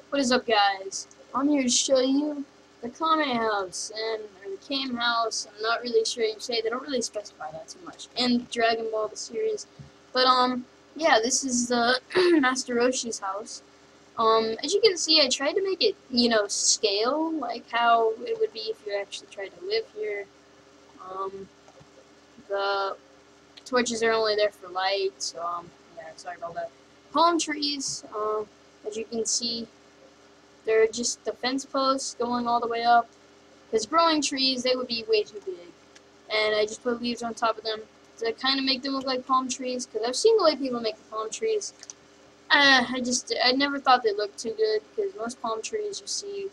What is up, guys? I'm here to show you the Kame house or the Kame house. I'm not really sure you say, they don't really specify that too much in Dragon Ball the series. But yeah, this is the Master Roshi's house. As you can see, I tried to make it, scale like how it would be if you actually tried to live here. The torches are only there for light, so yeah, sorry about that. Palm trees, as you can see, they're just the fence posts going all the way up. Because growing trees, they would be way too big. And I just put leaves on top of them to kind of make them look like palm trees. Because I've seen the way people make the palm trees. I never thought they looked too good. Because most palm trees you see,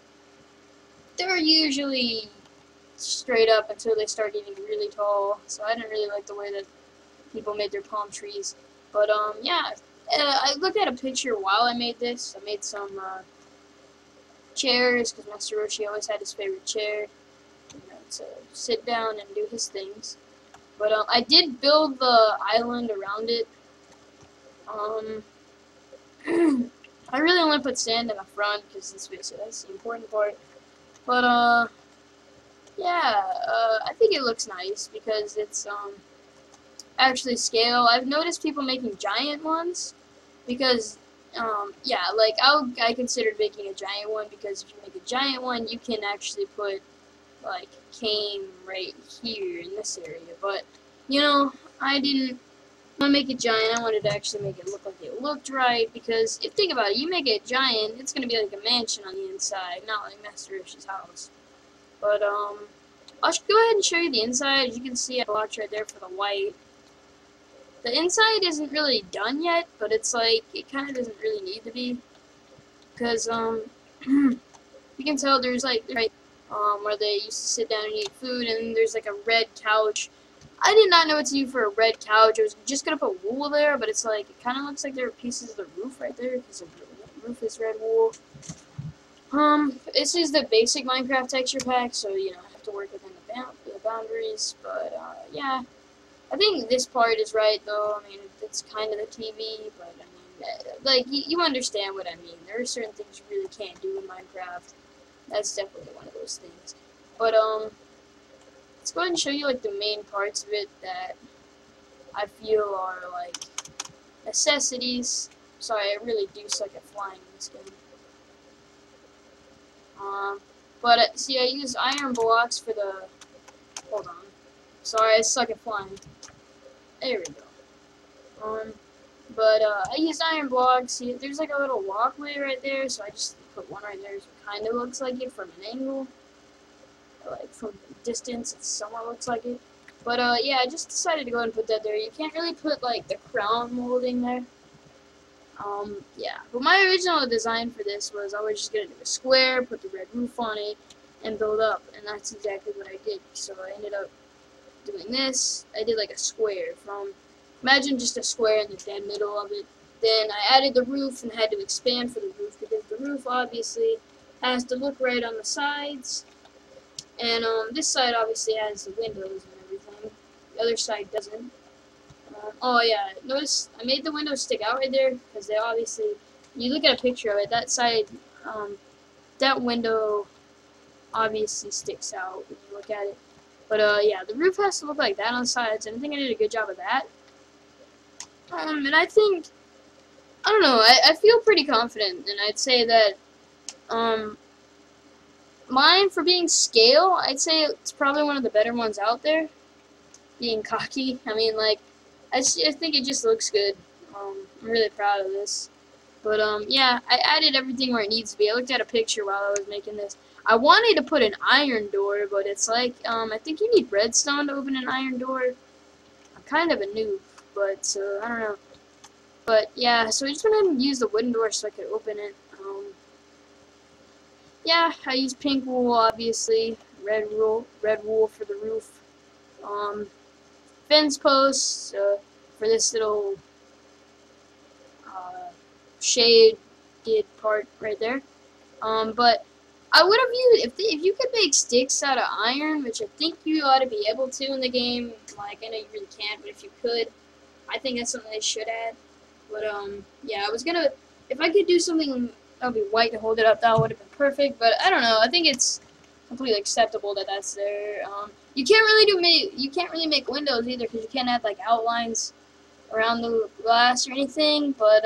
they're usually straight up until they start getting really tall. So I didn't really like the way that people made their palm trees. But yeah, I looked at a picture while I made this. I made some chairs, because Master Roshi always had his favorite chair, to sit down and do his things. But I did build the island around it. I really only put sand in the front, because that's the important part. But yeah, I think it looks nice, because it's actually scale. I've noticed people making giant ones, because yeah, like I considered making a giant one, because if you make a giant one, you can actually put like Kame right here in this area. But I didn't want to make it giant. I wanted to actually make it look like it looked right, because if you think about it, you make it giant, it's gonna be like a mansion on the inside, not like Master Roshi's house. But I'll go ahead and show you the inside. As you can see, I blocked right there for the white. The inside isn't really done yet, but it's like, it kind of doesn't really need to be, because, you can tell there's like, right, where they used to sit down and eat food, and there's like a red couch. I did not know what to do for a red couch. I was just gonna put wool there, but it's like, it kind of looks like there are pieces of the roof right there, because the roof is red wool. This is the basic Minecraft texture pack, so, I have to work within the boundaries, but, yeah. I think this part is right, though. I mean, it's kind of the TV, but, I mean, like, you understand what I mean. There are certain things you really can't do in Minecraft. That's definitely one of those things. But, let's go ahead and show you, like, the main parts of it that I feel are, like, necessities. Sorry, I really do suck at flying in this game. But, see, I use iron blocks for the... Hold on. Sorry, I suck at flying. There we go. But I used iron blocks. See, there's like a little walkway right there, so I just put one right there, so it kind of looks like it from an angle. Like, from distance, it somewhat looks like it. But, yeah, I just decided to go ahead and put that there. You can't really put, like, the crown molding there. Yeah. But my original design for this was I was just going to do a square, put the red roof on it, and build up. And that's exactly what I did. So I ended up doing this. I did like a square imagine just a square in the dead middle of it. Then I added the roof and had to expand for the roof, because the roof obviously has to look right on the sides. And this side obviously has the windows and everything. The other side doesn't. Oh yeah, notice I made the windows stick out right there, because they obviously, you look at a picture of it, that side, that window obviously sticks out when you look at it. But, yeah, the roof has to look like that on the sides, and I think I did a good job of that. And I think, I don't know, I feel pretty confident, and I'd say that, mine, for being scale, I'd say it's probably one of the better ones out there. Being cocky, I mean, like, I think it just looks good. I'm really proud of this. But, yeah, I added everything where it needs to be. I looked at a picture while I was making this. I wanted to put an iron door, but it's like, I think you need redstone to open an iron door. I'm kind of a noob, but, I don't know. But, yeah, so I just went ahead and used the wooden door so I could open it. Yeah, I used pink wool, obviously. Red wool for the roof. Fence posts, for this little, shaded part right there. But I would have used, if you could make sticks out of iron, which I think you ought to be able to in the game, like, I know you really can't, but if you could, I think that's something they should add. But, yeah, I was gonna, if I could do something That would be white to hold it up. That would have been perfect. But I don't know. I think it's completely acceptable that that's there. You can't really make windows either because you can't have like outlines around the glass or anything. But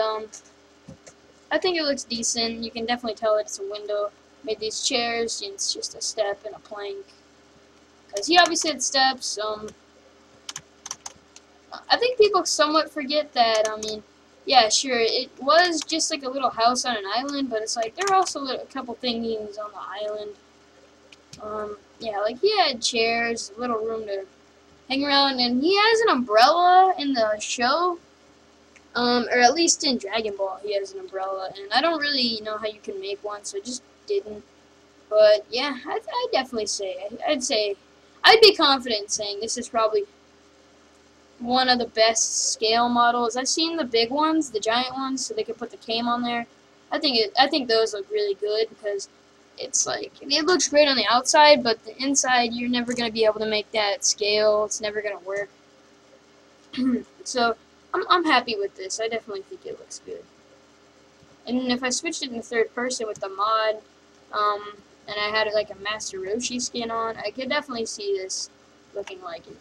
I think it looks decent. You can definitely tell that it's a window. Made these chairs. And it's just a step and a plank. Because he obviously had steps. I think people somewhat forget that. I mean, yeah, sure, it was just like a little house on an island, but it's like there are also a couple thingies on the island. Yeah, like he had chairs, a little room to hang around, and he has an umbrella in the show. Or at least in Dragon Ball, he has an umbrella, and I don't really know how you can make one, so I just didn't. But yeah, I'd definitely say, I'd be confident saying this is probably one of the best scale models. I've seen the big ones, the giant ones, so they could put the Kame on there. I think those look really good because it's like it looks great on the outside, but the inside you're never gonna be able to make that scale. It's never gonna work. So I'm happy with this. I definitely think it looks good. And if I switched it in third person with the mod, and I had like a Master Roshi skin on, I could definitely see this looking like it.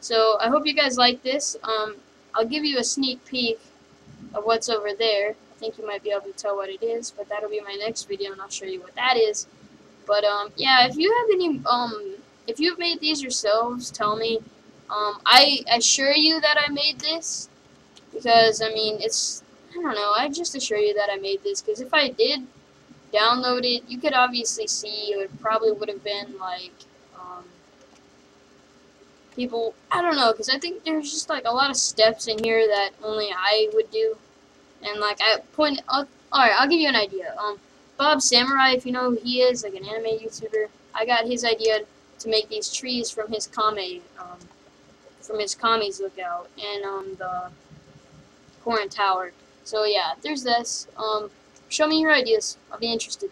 So I hope you guys like this. I'll give you a sneak peek of what's over there. I think you might be able to tell what it is, but that'll be my next video, and I'll show you what that is. But yeah, if you have any, if you've made these yourselves, tell me. I assure you that I made this because I mean I don't know. I just assure you that I made this because if I did download it, you could obviously see it probably would have been like. People, I don't know, because I think there's just like a lot of steps in here that only I would do, and like alright, I'll give you an idea. Bob Samurai, if you know who he is, like an anime YouTuber, I got his idea to make these trees from his Kame, Kame's lookout, and the Korin Tower. So yeah, there's this. Show me your ideas. I'll be interested.